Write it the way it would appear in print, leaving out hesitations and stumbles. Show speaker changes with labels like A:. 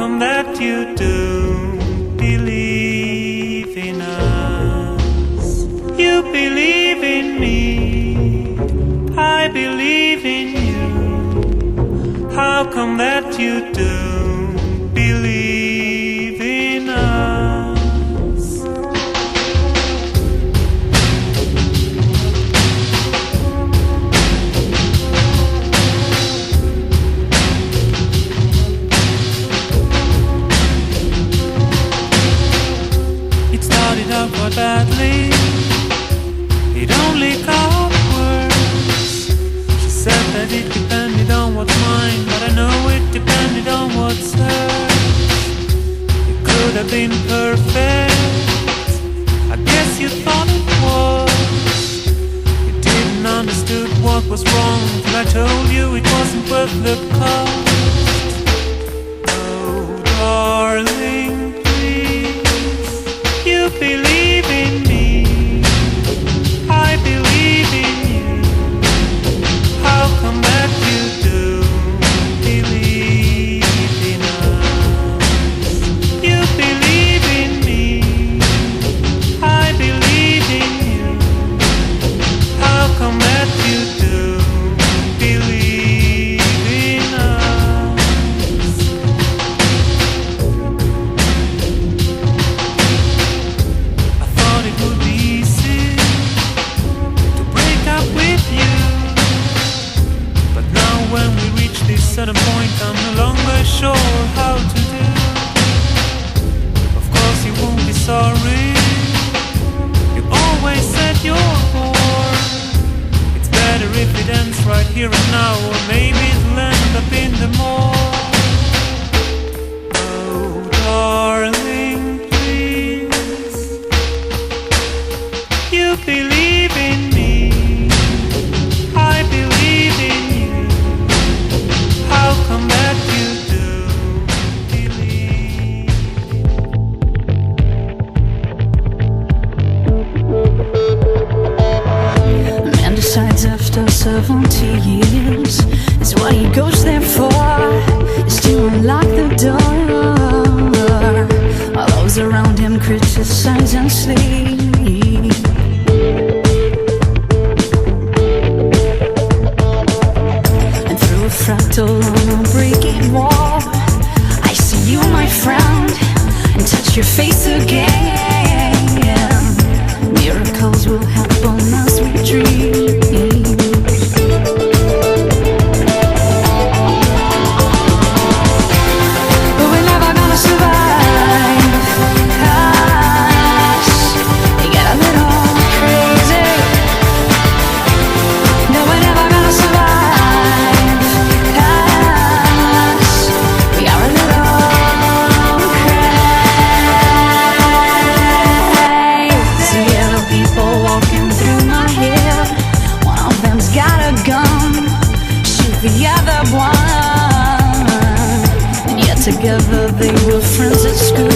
A: come that you do believe in us? You believe in me, I believe in you. How come that you do believe in us? Quite badly, it only got worse. She said that it depended on what's mine, but I know it depended on what's hers. It could have been perfect, I guess you thought it was. You didn't understood what was wrong till I told you it wasn't worth the cost. Oh, darling, you believe in me, I believe in you. How come that you do believe in us? You believe in me, I believe in you. How come that you do believe in us? At a point I'm no longer sure how to do. Of course you won't be sorry, you always said you're bored. It's better if it ends right here and now, or maybe it'll end up in the morgue. Oh darling, please, you believe in me, I believe in you. How come that you do believe?
B: A man decides after 70 years is what he goes there for, is to unlock the door. While those around him criticize and sleep. Fractal on a breaking wall, I see you, my friend, and touch your face again. Miracles will happen as we dream. But we're never gonna survive, 'cause we get a little crazy. No, we're never gonna survive. The other one, and yet together they were friends at school.